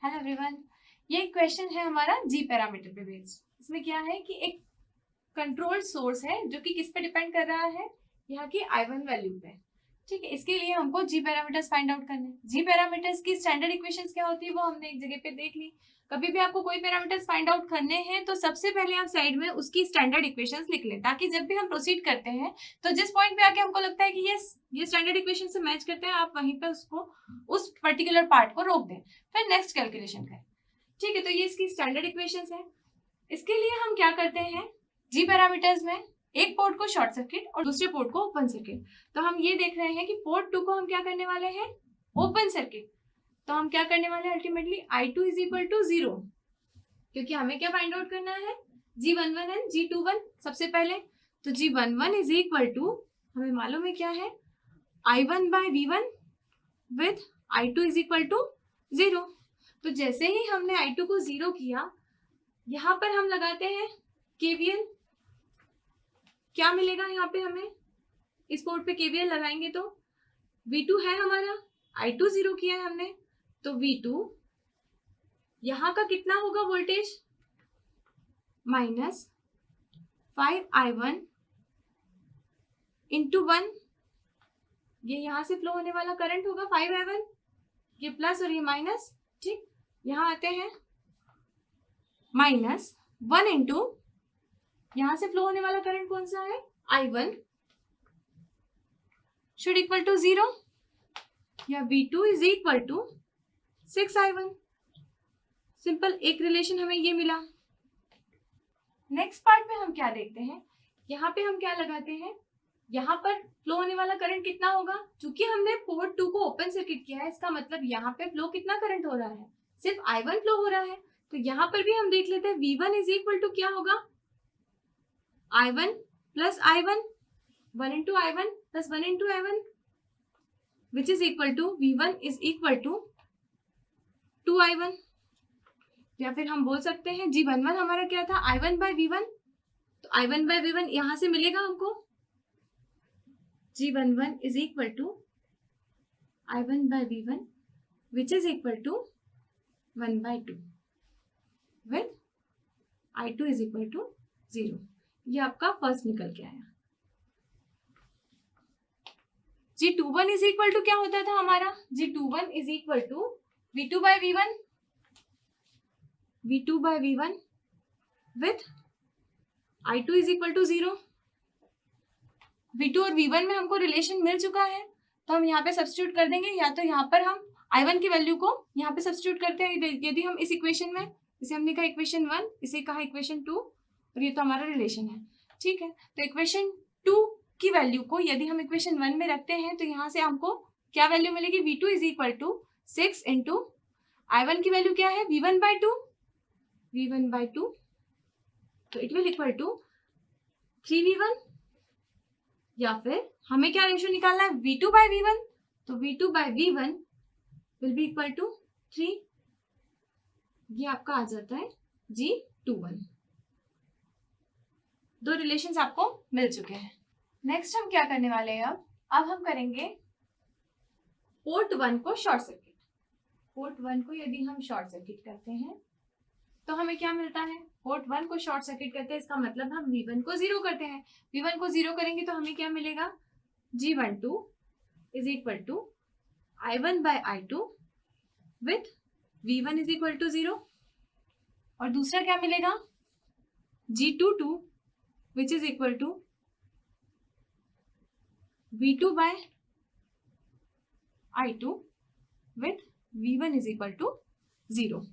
Hello everyone, ये एक question है हमारा जी पैरामीटर पे बेस्ड। इसमें क्या है कि एक कंट्रोल सोर्स है जो कि किस पे डिपेंड कर रहा है, यहाँ की I1 वैल्यू पे। ठीक है, इसके लिए हमको जी पैरामीटर्स फाइंड आउट करने हैं। जी पैरामीटर्स की स्टैंडर्ड इक्वेशंस क्या होती है वो हमने एक जगह पे देख ली। कभी भी आपको कोई पैरामीटर्स फाइंड आउट करने हैं तो सबसे पहले आप साइड में उसकी स्टैंडर्ड इक्वेशंस लिख लें, ताकि जब भी हम प्रोसीड करते हैं तो जिस पॉइंट पे आके हमको लगता है कि ये स्टैंडर्ड इक्वेशन से मैच करते हैं, आप वहीं पे उसको उस पर्टिकुलर पार्ट को रोक दें, फिर नेक्स्ट कैलकुलेशन करें। ठीक है, तो ये इसकी स्टैंडर्ड इक्वेशंस है। इसके लिए हम क्या करते हैं, जी पैरामीटर्स में एक पोर्ट को शॉर्ट सर्किट और दूसरे पोर्ट को ओपन सर्किट। तो हम ये देख रहे हैं कि पोर्ट 2 को हम क्या करने वाले हैं, ओपन सर्किट। तो हम क्या करने वाले हैं, ultimately I2 is equal to 0, क्योंकि हमें क्या फाइंड आउट करना है, G11 एंड G21 सबसे पहले। तो G11 इज इक्वल टू, हमें मालूम है क्या है, I1 by V1 with I2 is equal to 0। तो जैसे ही हमने I2 को 0 किया, यहां पर हम लगाते हैं KVL। क्या मिलेगा यहाँ पे हमें, इस पोर्ट पे KVL लगाएंगे तो V2 है हमारा, I2 0 किया है हमने, तो V2 यहाँ का कितना होगा वोल्टेज, माइनस 5I1 इंटू 1, ये यहाँ से फ्लो होने वाला करंट होगा 5I1, ये प्लस और ये माइनस। ठीक, यहाँ आते हैं माइनस 1 इंटू, यहां से फ्लो होने वाला करंट कौन सा है, I1 शुड इक्वल टू 0, या V2 is equal to 6I1। Simple, एक रिलेशन हमें ये मिला। नेक्स्ट पार्ट में हम क्या देखते हैं, यहाँ पे हम क्या लगाते हैं, यहाँ पर फ्लो होने वाला करंट कितना होगा, चूंकि हमने पोर्ट 2 को ओपन सर्किट किया है, इसका मतलब यहाँ पे फ्लो कितना करंट हो रहा है, सिर्फ I1 फ्लो हो रहा है। तो यहाँ पर भी हम देख लेते हैं V1 इज इक्वल टू क्या होगा, I1 plus I1, 1 into I1 plus 1 into I1, which is equal to V1 is equal to 2I1। या फिर हम बोल सकते हैं G11 हमारा क्या था, I1 by V1, तो I1 by V1 यहां से मिलेगा हमको, G11 is equal to I1 by V1 which is equal to 1 by 2 with I2 is equal to 0। ये आपका फर्स्ट निकल के आया। G21 इज इक्वल टू क्या होता था हमारा, G21 is equal to V2 by V1, V2 by V1 with I2 is equal to 0। V2 और V1 में हमको रिलेशन मिल चुका है, तो हम यहाँ पे सब्स्टिट्यूट कर देंगे, या तो यहाँ पर हम I1 की वैल्यू को यहाँ पे सब्स्टिट्यूट करते हैं। यदि हम इस इक्वेशन में, इसे हमने कहा इक्वेशन 1, इसे कहा इक्वेशन 2, और ये तो हमारा रिलेशन है। ठीक है, तो इक्वेशन 2 की वैल्यू को यदि हम इक्वेशन 1 में रखते हैं तो यहाँ से हमको क्या वैल्यू मिलेगी, V2 is equal to 6 into I1 की वैल्यू क्या है, V1 by 2, V1 by 2, तो it will equal to 3V1, या फिर हमें क्या रेशियो निकालना है, V2 by V1, तो V2 by V1 will be equal to 3। ये आपका आ जाता है G21। दो रिलेशंस आपको मिल चुके हैं। नेक्स्ट हम क्या करने वाले हैं, अब हम करेंगे पोर्ट 1 को शॉर्ट सर्किट। पोर्ट 1 को यदि हम शॉर्ट सर्किट करते हैं तो हमें क्या मिलता है, पोर्ट 1 को शॉर्ट सर्किट करते हैं, इसका मतलब हम V1 को 0 करते हैं। V1 को 0 करेंगे तो हमें क्या मिलेगा, G12 is equal to I1 by I2 with V1 is equal to 0, और दूसरा क्या मिलेगा, G22 which is equal to V2 by I2 with V1 is equal to 0।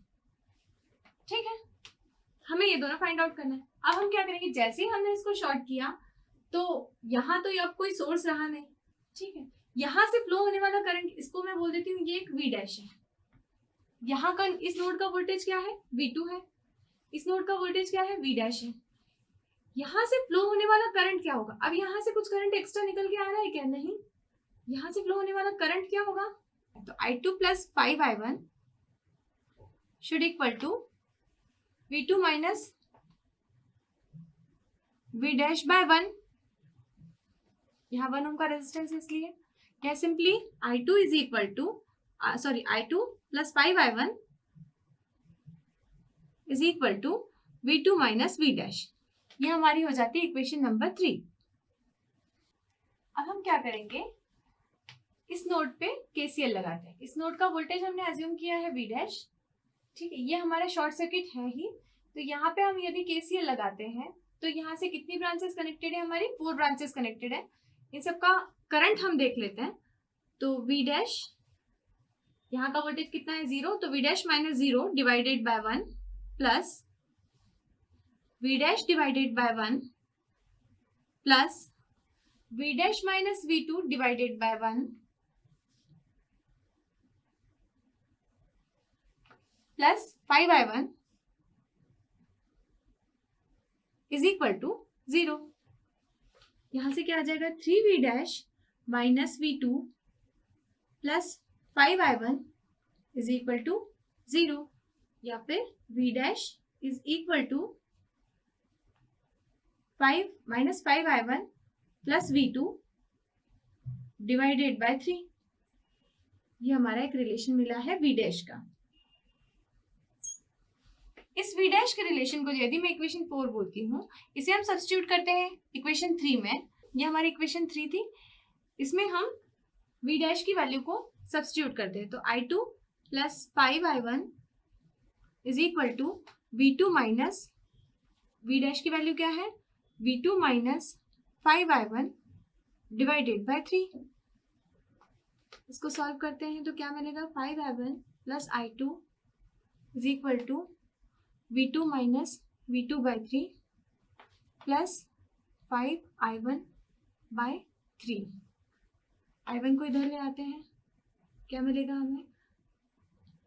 ठीक है, हमें ये दोनों फाइंड आउट करना है। अब हम क्या करेंगे, जैसे ही हमने इसको शॉर्ट किया तो यहाँ तो अब कोई सोर्स रहा नहीं। ठीक है, यहाँ से फ्लो होने वाला करंट, इसको मैं बोल देती हूँ ये एक V डैश है। यहाँ का इस नोड का वोल्टेज क्या है, V2 है, इस नोड का वोल्टेज क्या है, V डैश है। यहाँ से फ्लो होने वाला करंट क्या होगा, अब यहाँ से कुछ करंट एक्स्ट्रा निकल के आ रहा है क्या, नहीं, यहाँ से फ्लो होने वाला करंट क्या होगा, तो I2 plus 5I1 should equal to V2 minus V dash by 1, यहाँ 1 ओम का रेजिस्टेंस है इसलिए, या simply I2 is equal to I2 plus 5I1 is equal to V2 minus V dash. ये हमारी हो जाती है इक्वेशन नंबर 3। अब हम क्या करेंगे, इस नोड पे KCL लगाते हैं। इस नोड का वोल्टेज हमने अज्यूम किया है V डैश, ठीक है, ये हमारा शॉर्ट सर्किट है ही। तो यहाँ पे हम यदि KCL लगाते हैं तो यहाँ से कितनी ब्रांचेस कनेक्टेड है, हमारी 4 ब्रांचेस कनेक्टेड है। इन सबका करंट हम देख लेते हैं। तो V डैश, यहाँ का वोल्टेज कितना है 0, तो V dash minus 0 divided by 1 plus V dash divided by 1 plus V dash minus V2 divided by 1 plus 5I1 is equal to 0। यहां से क्या आ जाएगा, 3V dash minus V2 plus 5I1 is equal to 0, या फिर V dash is equal to 5 minus 5I1 plus V2 divided by 3। ये हमारा एक रिलेशन मिला है V डैश का। इस V डैश के रिलेशन को यदि मैं इक्वेशन 4 बोलती हूँ, इसे हम सब्स्टिट्यूट करते हैं इक्वेशन 3 में। ये हमारी इक्वेशन 3 थी, इसमें हम V डैश की वैल्यू को सब्स्टिट्यूट करते हैं। तो I2 plus 5I1 is equal to V2 minus V dash की वैल्यू क्या है, V2 minus 5I1 divided by 3। इसको सॉल्व करते हैं तो क्या मिलेगा, 5I1 plus I2 is equal to V2 minus V2 by 3 plus 5I1 by 3। I1 को इधर ले आते हैं, क्या मिलेगा हमें,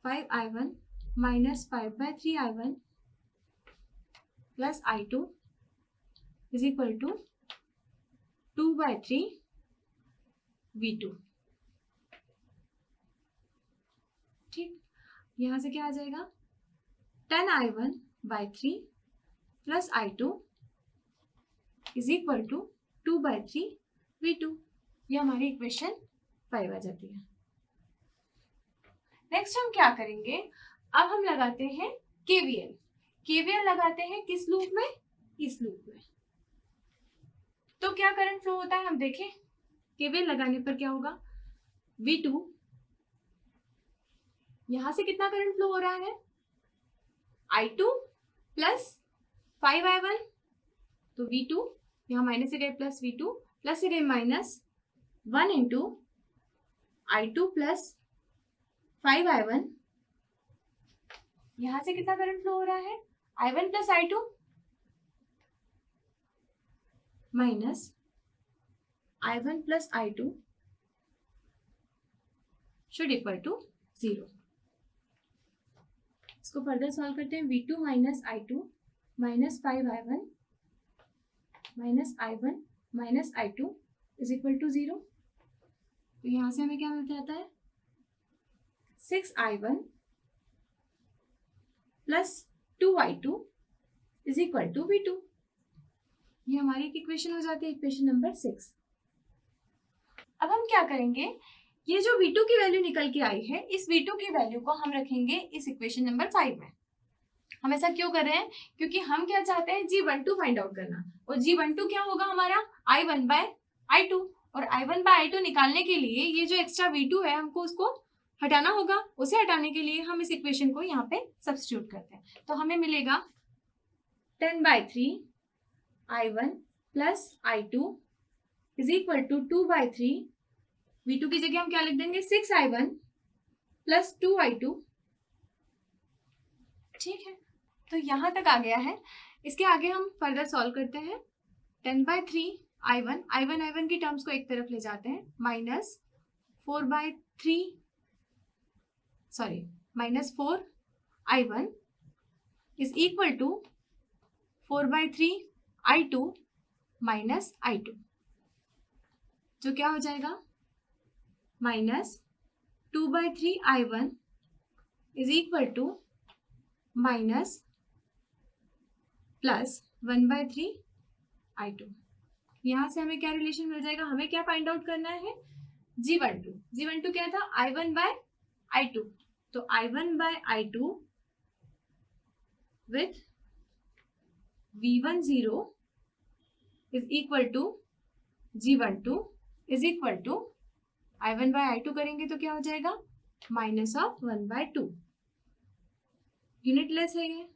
5I1 minus 5 by 3I1 plus I2 is equal to 2 by 3 V2। ठीक, यहां से क्या आ जाएगा, 10I1 by 3 plus I2 is equal to 2 by 3 V2। ये हमारी इक्वेशन 5 आ जाती है। नेक्स्ट हम क्या करेंगे, अब हम लगाते हैं KVL। KVL लगाते हैं किस लूप में, इस लूप में। तो क्या करंट फ्लो होता है हम देखें। KVL लगाने पर क्या होगा, V2, यहां से कितना करंट फ्लो हो रहा है, I2 प्लस 5I1, तो V2 यहाँ माइनस से गए प्लस V2 प्लस से गए minus 1 into I2 plus 5I1। यहां से कितना करंट फ्लो हो रहा है, I1 plus I2 minus I1 plus I2 should equal to 0। इसको फर्दर सॉल्व करते हैं, V2 minus I2 minus 5I1 minus I1 minus I2 is equal to 0। तो यहां से हमें क्या मिल जाता है, 6I1 plus 2I2 is equal to V2। ये हमारी एक इक्वेशन हो जाती है, इक्वेशन नंबर 6। अब हम क्या करेंगे, ये जो V2 की वैल्यू निकल के आई है, इस V2 की वैल्यू को हम रखेंगे इस इक्वेशन नंबर 5 में। हम ऐसा क्यों कर रहे हैं, क्योंकि हम क्या चाहते हैं, G12 फाइंड आउट करना। और G12 क्या होगा हमारा, I1 बाय I2। और I1 बाय I2 निकालने के लिए ये जो एक्स्ट्रा V2 है, हमको उसको हटाना होगा। उसे हटाने के लिए हम इस इक्वेशन को यहाँ पे सब्स्टिट्यूट करते हैं। तो हमें मिलेगा 10/3 I1 plus I2 is equal to 2/3। V2 की जगह हम क्या लिख देंगे, 6I1 प्लस 2I2। ठीक है, तो यहां तक आ गया है। इसके आगे हम फर्दर सॉल्व करते हैं। 10/3 I1 की टर्म्स को एक तरफ ले जाते हैं, minus 4I1 is equal to 4/3 I2 minus I2, जो क्या हो जाएगा, minus 2/3 I1 is equal to minus plus 1/3 I2। यहां से हमें क्या रिलेशन मिल जाएगा, हमें क्या फाइंड आउट करना है, G12 क्या था, I1 बाय I2। तो I1 by I2 with V10 is equal to G12 is equal to I1 by I2 करेंगे तो क्या हो जाएगा, माइनस ऑफ 1/2। यूनिट लेस है ये,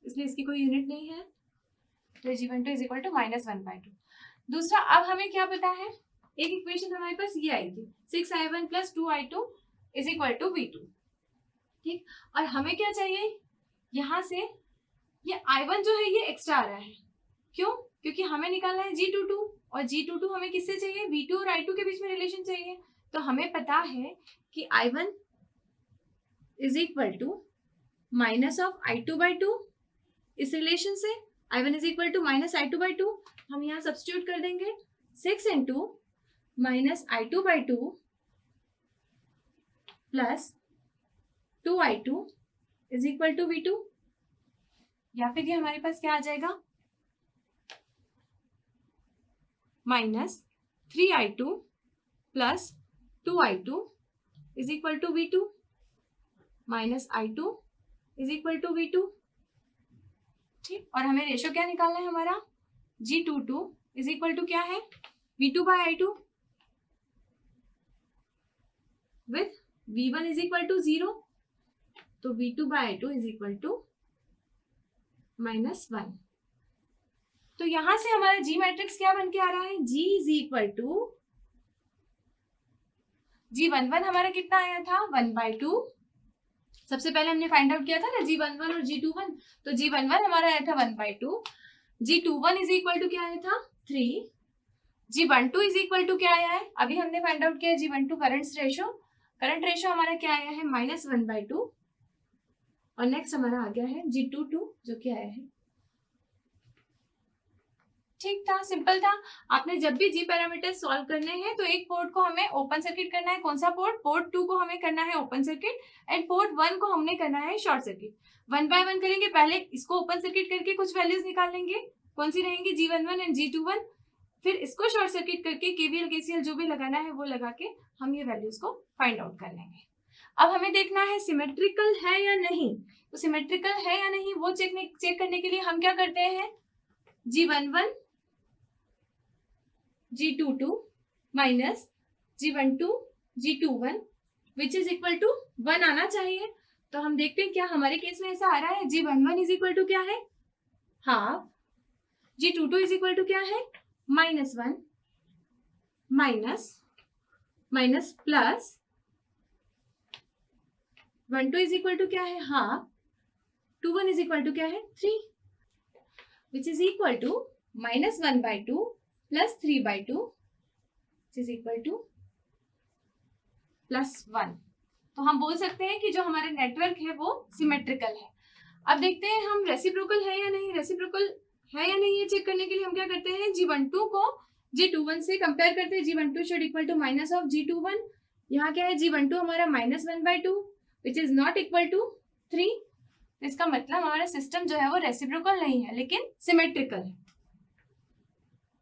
इसलिए इसकी कोई यूनिट नहीं है, तो G12 is equal to minus 1/2। दूसरा, अब हमें क्या पता है, एक इक्वेशन हमारे पास ये आई थी 6I1 plus 2I2 is equal to V2, ठीक। और हमें क्या चाहिए, यहाँ से ये I1 जो है ये एक्स्ट्रा आ रहा है, क्यों, क्योंकि हमें निकालना है G22, और G22 हमें किससे चाहिए, V2 और I2 के बीच में रिलेशन चाहिए। तो हमें पता है कि I1 is equal to minus of I2/2, इस रिलेशन से I1 is equal to minus I2/2, हम यहाँ सब्स्टिट्यूट कर देंगे 6 into minus I2/2 plus 2I2 is equal to V2, या फिर ये हमारे पास क्या आ जाएगा, minus 3I2 plus 2I2 is equal to V2 minus I2 is equal to V2, ठीक। और हमें रेशो क्या निकालना है हमारा, G22 इज इक्वल टू क्या है, V2 by I2 with V1 is equal to 0, तो V2 by I2 is equal to -1। तो यहां से हमारा G मैट्रिक्स क्या बन के आ रहा है, G is equal to G11 हमारा कितना आया था, 1/2। सबसे पहले हमने फाइंड आउट किया था ना G11 और G21, तो G11 हमारा आया था 1/2, G21 इज इक्वल टू क्या आया था 3, G12 इज इक्वल टू क्या आया है, अभी हमने फाइंड आउट किया G12 करंट रेशो हमारा क्या आया है, -1/2, और नेक्स्ट हमारा आ गया है G22 जो कि आया है, ठीक था, सिंपल था। आपने जब भी जी पैरामीटर सॉल्व करने हैं तो एक पोर्ट को हमें ओपन सर्किट करना है, कौन सा पोर्ट, पोर्ट 2 को हमें करना है ओपन सर्किट, एंड पोर्ट 1 को हमने करना है शॉर्ट सर्किट। 1 बाय 1 करेंगे, पहले इसको ओपन सर्किट करके कुछ वैल्यूज निकाल लेंगे, कौन सी रहेंगी, G11 एंड G21, फिर इसको शॉर्ट सर्किट करके KVL KCL जो भी लगाना है वो लगा के हम ये वैल्यूज को फाइंड आउट कर लेंगे। अब हमें देखना है सिमेट्रिकल है या नहीं, तो सिमेट्रिकल है या नहीं वो चेक करने के लिए हम क्या करते हैं, G11 G22 minus G12 G21 which is equal to 1 आना चाहिए। तो हम देखते हैं क्या हमारे केस में ऐसा आ रहा है, G11 इज इक्वल टू क्या है, half, G22 is equal to क्या है, -1 minus plus 12 is equal to क्या है, हाफ, 21 इज इक्वल टू क्या है, 3, which is equal to -1/2 plus 3/2 is equal to +1। तो हम बोल सकते हैं कि जो हमारा नेटवर्क है वो सिमेट्रिकल है। अब देखते हैं हम रेसिप्रोकल है या नहीं, रेसिप्रोकल है या नहीं ये चेक करने के लिए हम क्या करते हैं, G12 को G21 से कंपेयर करते हैं, G12 should equal to minus of G21, यहाँ क्या है G12 हमारा -1/2 which is not equal to 3, इसका मतलब हमारा सिस्टम जो है वो रेसिप्रोकल नहीं है लेकिन सिमेट्रिकल है।